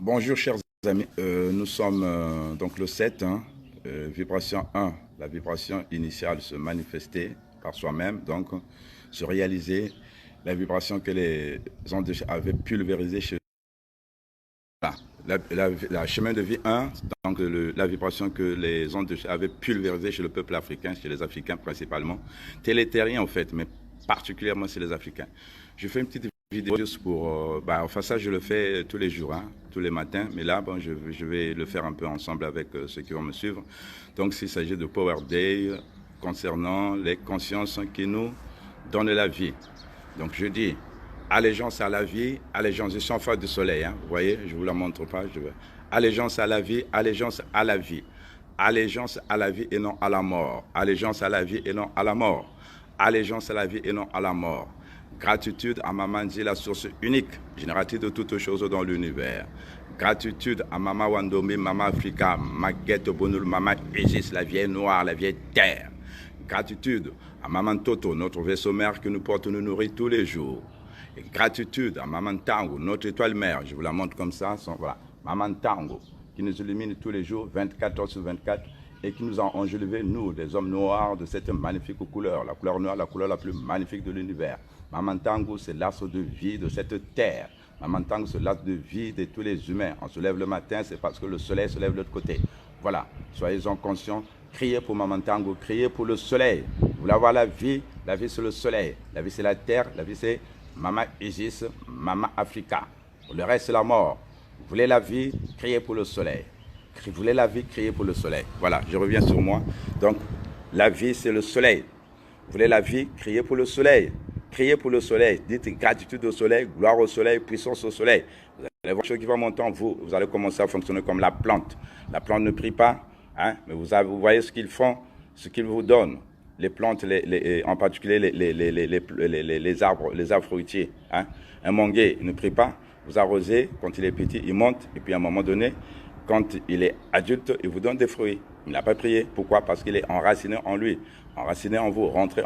Bonjour chers amis, nous sommes donc le 7, vibration 1, la vibration initiale se manifester par soi-même, donc se réaliser, la vibration que les ondes avaient pulvérisée chez la chemin de vie 1, donc la vibration que les ondes avaient pulvérisée chez le peuple africain, chez les Africains principalement, terrien en fait, mais particulièrement chez les Africains. Je fais une petite vidéo juste pour... enfin ça je le fais tous les jours, tous les matins, mais là bon, je vais le faire un peu ensemble avec ceux qui vont me suivre. Donc s'il s'agit de Power Day concernant les consciences qui nous donnent la vie. Donc je dis allégeance à la vie, allégeance, je suis en face du soleil, vous voyez, je ne vous la montre pas, allégeance à la vie, allégeance à la vie, allégeance à la vie et non à la mort, allégeance à la vie et non à la mort, allégeance à la vie et non à la mort. Gratitude à Maman Nzi, la source unique, génératrice de toutes choses dans l'univers. Gratitude à Maman Wandomé, Maman Africa, Maguette Bonoul, Maman Isis, la vieille noire, la vieille terre. Gratitude à Maman Toto, notre vaisseau mère qui nous porte, nous nourrit tous les jours. Et gratitude à Maman Tango, notre étoile mère, je vous la montre comme ça, voilà. Maman Tango, qui nous illumine tous les jours, 24 heures sur 24, et qui nous a enjolivé, nous, les hommes noirs, de cette magnifique couleur, la couleur noire, la couleur la plus magnifique de l'univers. Maman Tango, c'est l'astre de vie de cette terre. Maman Tango, c'est l'astre de vie de tous les humains. On se lève le matin, c'est parce que le soleil se lève de l'autre côté. Voilà, soyez-en conscients. Criez pour Maman Tango, criez pour le soleil. Vous voulez avoir la vie c'est le soleil. La vie, c'est la terre, la vie, c'est Maman Isis, Maman Africa. Le reste, c'est la mort. Vous voulez la vie, criez pour le soleil. Vous voulez la vie, criez pour le soleil. Voilà, je reviens sur moi. Donc, la vie, c'est le soleil. Vous voulez la vie, criez pour le soleil. Criez pour le soleil. Dites gratitude au soleil, gloire au soleil, puissance au soleil. Vous allez voir quelque chose qui va monter en vous. Vous allez commencer à fonctionner comme la plante. La plante ne prie pas, mais vous voyez ce qu'ils font, ce qu'ils vous donnent. Les plantes, en particulier les arbres fruitiers. Un manguier ne prie pas. Vous arrosez, quand il est petit, il monte, et puis à un moment donné, quand il est adulte, il vous donne des fruits. Il n'a pas prié. Pourquoi? Parce qu'il est enraciné en lui, enraciné en vous, rentrez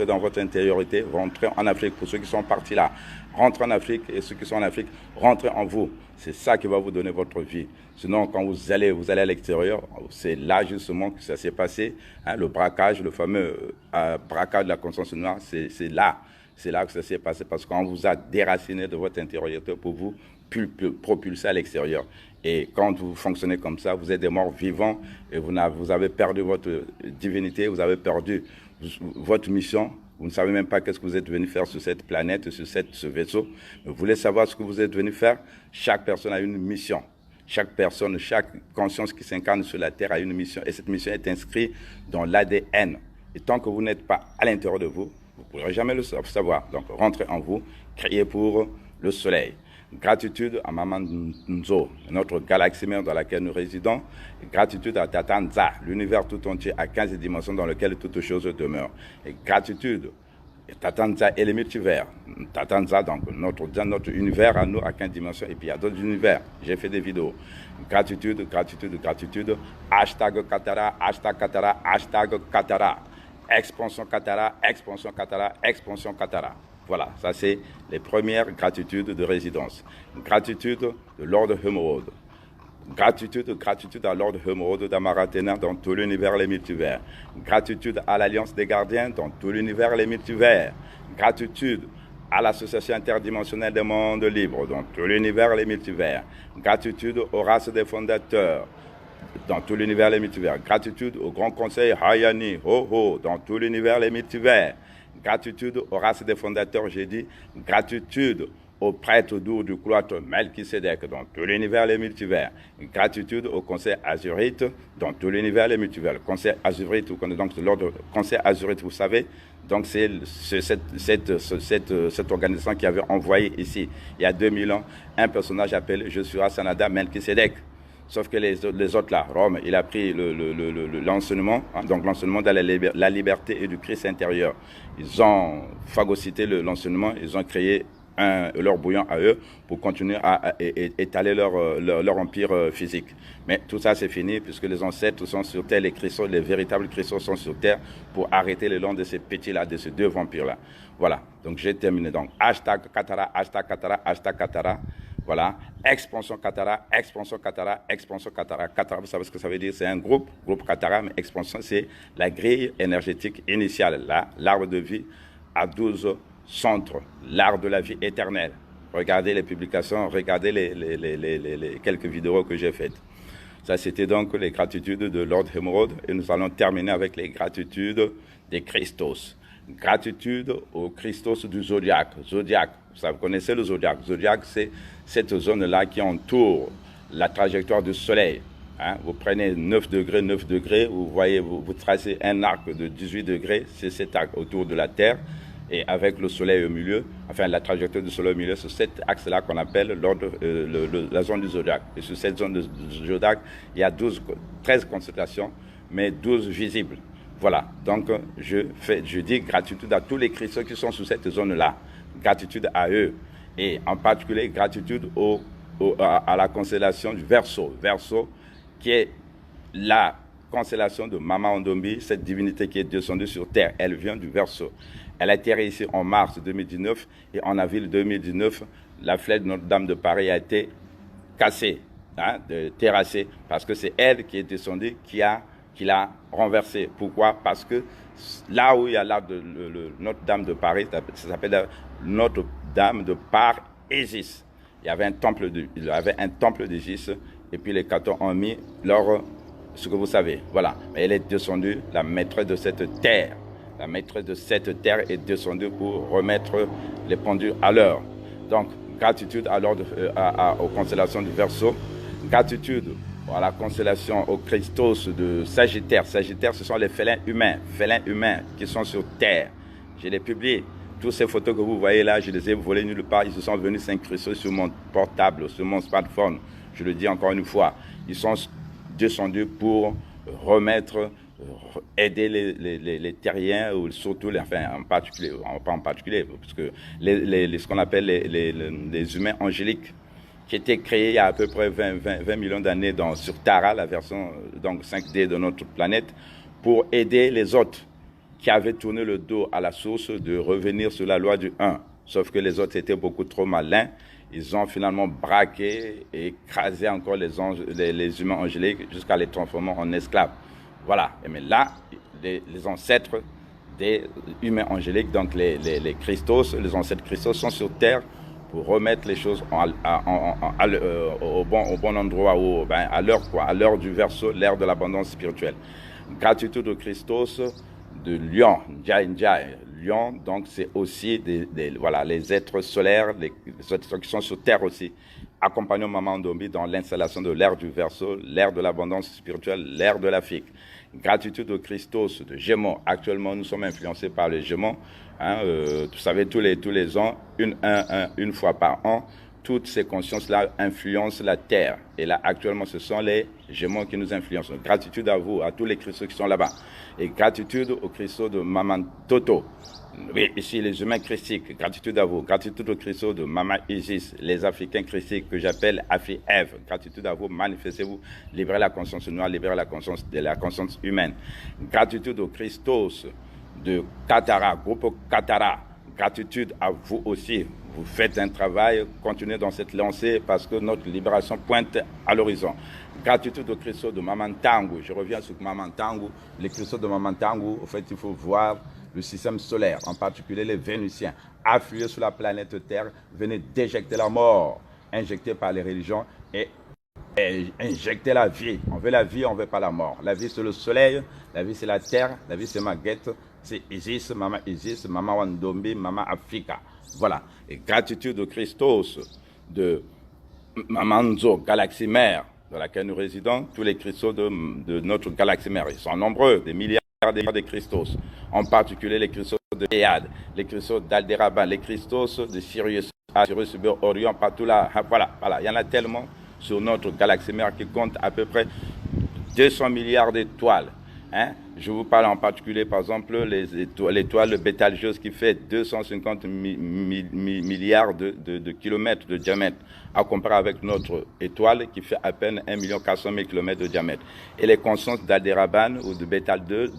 dans votre intériorité, rentrez en Afrique. Pour ceux qui sont partis là, rentrez en Afrique, et ceux qui sont en Afrique, rentrez en vous. C'est ça qui va vous donner votre vie. Sinon, quand vous allez à l'extérieur, c'est là justement que ça s'est passé. Le braquage, le fameux braquage de la conscience noire, c'est là. C'est là que ça s'est passé, parce qu'on vous a déraciné de votre intériorité pour vous propulser à l'extérieur. Et quand vous fonctionnez comme ça, vous êtes des morts vivants et vous avez perdu votre divinité, vous avez perdu votre mission. Vous ne savez même pas qu'est-ce que vous êtes venu faire sur cette planète, sur ce vaisseau. Mais vous voulez savoir ce que vous êtes venu faire? Chaque personne a une mission. Chaque personne, chaque conscience qui s'incarne sur la Terre a une mission. Et cette mission est inscrite dans l'ADN. Et tant que vous n'êtes pas à l'intérieur de vous, vous ne pourrez jamais le savoir. Donc, rentrez en vous, criez pour le soleil. Gratitude à Maman Nzo, notre galaxie mère dans laquelle nous résidons. Gratitude à Tata Nza, l'univers tout entier à 15 dimensions dans lequel toutes choses demeurent. Et gratitude à Tata Nza et les multivers. Tata Nza, donc notre univers à nous à 15 dimensions. Et puis il y a d'autres univers. J'ai fait des vidéos. Gratitude, gratitude, gratitude. Hashtag Katara, hashtag Katara, hashtag Katara. Expansion Katara, expansion Katara, expansion Katara. Voilà, ça c'est les premières gratitudes de résidence. Gratitude de Lord Emerald. Gratitude à Lord Emerald d'Amaratena dans tout l'univers, les multivers. Gratitude à l'Alliance des Gardiens dans tout l'univers, les multivers. Gratitude à l'Association interdimensionnelle des mondes libres dans tout l'univers, les multivers. Gratitude aux races des fondateurs dans tout l'univers, les multivers. Gratitude au Grand Conseil Hayani, dans tout l'univers, les multivers. Gratitude aux races des fondateurs, j'ai dit. Gratitude aux prêtres doux du cloître Melchisedec dans tout l'univers, les multivers. Gratitude au Conseil Azurite dans tout l'univers, les multivers. Le Conseil Azurite, donc l'ordre Conseil Azurite, vous savez, donc c'est cette organisation qui avait envoyé ici, il y a 2000 ans, un personnage appelé Joshua Sanada Melchisedec. Sauf que les autres là, Rome, il a pris l'enseignement, donc l'enseignement de la liberté et du Christ intérieur. Ils ont phagocyté l'enseignement, ils ont créé leur bouillon à eux pour continuer à étaler leur empire physique. Mais tout ça c'est fini puisque les ancêtres sont sur terre, les véritables cristaux sont sur terre pour arrêter le long de ces petits-là, de ces deux vampires-là. Voilà, donc j'ai terminé. Donc hashtag Katara, hashtag Katara, hashtag Katara. Voilà, expansion Katara, expansion Katara, expansion Katara. Katara, vous savez ce que ça veut dire? C'est un groupe Katara, mais expansion, c'est la grille énergétique initiale. Là, l'arbre de vie à 12 centres, l'arbre de la vie éternelle. Regardez les publications, regardez les quelques vidéos que j'ai faites. Ça, c'était donc les gratitudes de Lord Emerald. Et nous allons terminer avec les gratitudes des Christos. Gratitude au Christos du Zodiaque. Zodiaque, vous connaissez le Zodiaque. Zodiaque, c'est cette zone-là qui entoure la trajectoire du Soleil. Hein? Vous prenez 9 degrés, vous voyez, vous tracez un arc de 18 degrés, c'est cet arc autour de la Terre. Et avec le Soleil au milieu, enfin la trajectoire du Soleil au milieu, c'est cet axe-là qu'on appelle la zone du Zodiaque. Et sur cette zone du Zodiaque, il y a 13 constellations, mais 12 visibles. Voilà, donc je dis gratitude à tous les Christos qui sont sur cette zone-là. Gratitude à eux. Et en particulier, gratitude à la constellation du Verseau. Verseau, qui est la constellation de Mama Ndombi, cette divinité qui est descendue sur Terre. Elle vient du Verseau. Elle a atterri ici en mars 2019 et en avril 2019, la flèche de Notre-Dame de Paris a été cassée, hein, terrassée, parce que c'est elle qui est descendue qui l'a renversée. Pourquoi? Parce que là où il y a l'arbre de Notre-Dame de Paris, ça s'appelle Notre-Dame de Par-Isis. Il y avait un temple d'Isis et puis les catholiques ont mis ce que vous savez. Voilà. Mais elle est descendue, la maîtresse de cette terre. La maîtresse de cette terre est descendue pour remettre les pendules à l'heure. Donc, gratitude aux constellations du Verseau. Gratitude à la constellation aux Christos de Sagittaire. Sagittaire, ce sont les félins humains qui sont sur Terre. Je les publie. Toutes ces photos que vous voyez là, je les ai volées nulle part. Ils se sont venus s'incruster sur mon portable, sur mon smartphone. Je le dis encore une fois. Ils sont descendus pour aider les terriens, ou surtout, pas en particulier, parce que ce qu'on appelle les humains angéliques, qui étaient créés il y a à peu près 20 millions d'années sur Tara, la version donc 5D de notre planète, pour aider les autres qui avaient tourné le dos à la source de revenir sur la loi du 1. Sauf que les autres étaient beaucoup trop malins. Ils ont finalement braqué et écrasé encore les humains angéliques jusqu'à les transformer en esclaves. Voilà. Mais là, les ancêtres des humains angéliques, donc les Christos, les ancêtres Christos sont sur Terre pour remettre les choses au bon endroit, à l'heure du Verseau, l'ère de l'abondance spirituelle. Gratitude aux Christos de Lion, Njai. Lion, donc c'est aussi les êtres solaires, les êtres qui sont sur Terre aussi. Accompagnons Maman Ndombi dans l'installation de l'ère du Verseau, l'ère de l'abondance spirituelle, l'ère de l'Afrique. Gratitude aux Christos de Gémeaux. Actuellement, nous sommes influencés par les Gémeaux. Hein, vous savez, tous les ans, une fois par an, toutes ces consciences-là influencent la Terre. Et là, actuellement, ce sont les Gémeaux qui nous influencent. Gratitude à vous, à tous les Christos qui sont là-bas. Et gratitude aux Christos de Maman Toto. Oui, ici, les humains christiques, gratitude à vous. Gratitude aux Christos de Maman Isis, les Africains christiques que j'appelle Afi-Ève. Gratitude à vous, manifestez-vous, libérez la conscience noire, libérez la conscience humaine. Gratitude aux Christos de Katara, groupe Katara. Gratitude à vous aussi. Vous faites un travail, continuez dans cette lancée parce que notre libération pointe à l'horizon. Gratitude aux Christos de Maman Tangu. Je reviens sur Maman Tangu. Les Christos de Maman Tangu, en fait, il faut voir le système solaire, en particulier les Vénusiens, afflués sur la planète Terre, venez déjecter la mort, injectée par les religions et injecter la vie. On veut la vie, on ne veut pas la mort. La vie, c'est le soleil, la vie, c'est la terre, la vie, c'est Maguette, c'est Isis, Mama Ndombi, Mama Africa. Voilà. Et gratitude aux Christos de Mamanzo, galaxie mère, dans laquelle nous résidons, tous les Christos de notre galaxie mère. Ils sont nombreux, des milliards de Christos, en particulier les Christos de Pléiade, les Christos d'Aldéraban, les Christos de Sirius, Orion, partout là. Voilà. Il y en a tellement sur notre galaxie mère qui compte à peu près 200 milliards d'étoiles. Hein? Je vous parle en particulier, par exemple, l'étoile Bételgeuse qui fait 250 milliards de kilomètres de diamètre, à comparer avec notre étoile qui fait à peine 1 400 000 kilomètres de diamètre. Et les consciences d'Aldéraban ou de Bételgeuse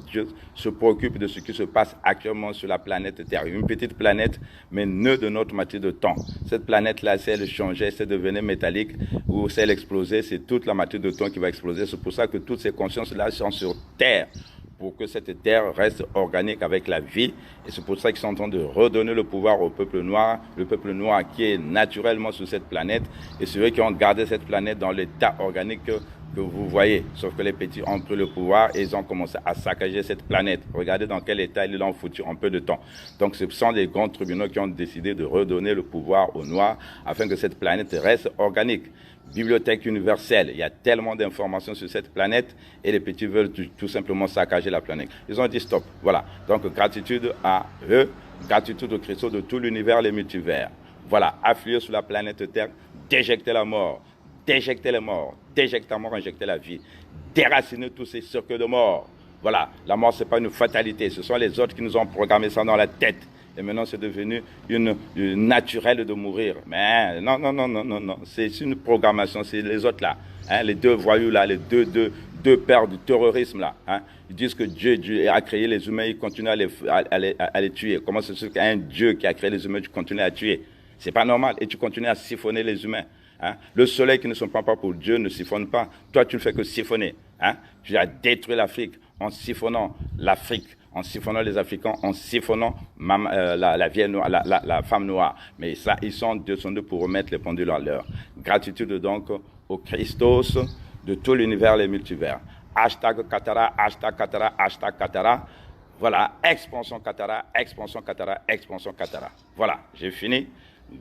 se préoccupent de ce qui se passe actuellement sur la planète Terre. Une petite planète, mais nœud de notre matière de temps. Cette planète-là, si elle changeait, si elle devenait métallique ou si elle explosait, c'est toute la matière de temps qui va exploser. C'est pour ça que toutes ces consciences-là sont sur Terre, pour que cette terre reste organique avec la vie. Et c'est pour ça qu'ils sont en train de redonner le pouvoir au peuple noir qui est naturellement sur cette planète, et ceux qui ont gardé cette planète dans l'état organique que vous voyez. Sauf que les petits ont pris le pouvoir et ils ont commencé à saccager cette planète. Regardez dans quel état ils l'ont foutu en peu de temps. Donc ce sont les grands tribunaux qui ont décidé de redonner le pouvoir aux Noirs afin que cette planète reste organique. Bibliothèque universelle, il y a tellement d'informations sur cette planète et les petits veulent tout simplement saccager la planète. Ils ont dit stop. Voilà. Donc gratitude à eux, gratitude aux cristaux de tout l'univers, les multivers. Voilà, affluer sur la planète Terre, déjecter la mort, déjecter les morts, déjecter la mort, injecter la vie, déraciner tous ces cercles de mort. Voilà, la mort, ce n'est pas une fatalité, ce sont les autres qui nous ont programmé ça dans la tête. Et maintenant, c'est devenu une naturel de mourir. Mais non, c'est une programmation, c'est les autres là, hein, les deux voyous là, les deux pères du terrorisme là. Hein. Ils disent que Dieu a créé les humains, il continue à les tuer. Comment c'est sûr qu'un Dieu qui a créé les humains, tu continues à tuer? C'est pas normal. Et tu continues à siphonner les humains. Hein. Le soleil qui ne se prend pas pour Dieu ne siphonne pas. Toi, tu ne fais que siphonner. Hein. Tu as détruit l'Afrique en siphonnant l'Afrique, en siphonnant les Africains, en siphonnant la femme noire. Mais ça, ils sont descendus pour remettre les pendules à l'heure. Gratitude donc au Christos de tout l'univers, les multivers. Hashtag Katara, hashtag Katara, hashtag Katara. Voilà, expansion Katara, expansion Katara, expansion Katara. Voilà, j'ai fini.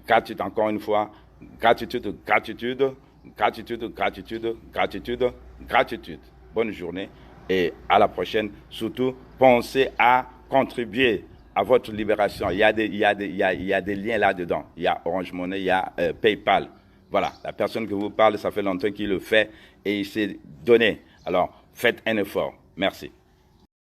Gratitude encore une fois. Gratitude, gratitude, gratitude, gratitude, gratitude, gratitude. Bonne journée et à la prochaine. Surtout, pensez à contribuer à votre libération. Il y a des liens là-dedans. Il y a Orange Money, il y a PayPal. Voilà, la personne que vous parlez, ça fait longtemps qu'il le fait et il s'est donné. Alors, faites un effort. Merci.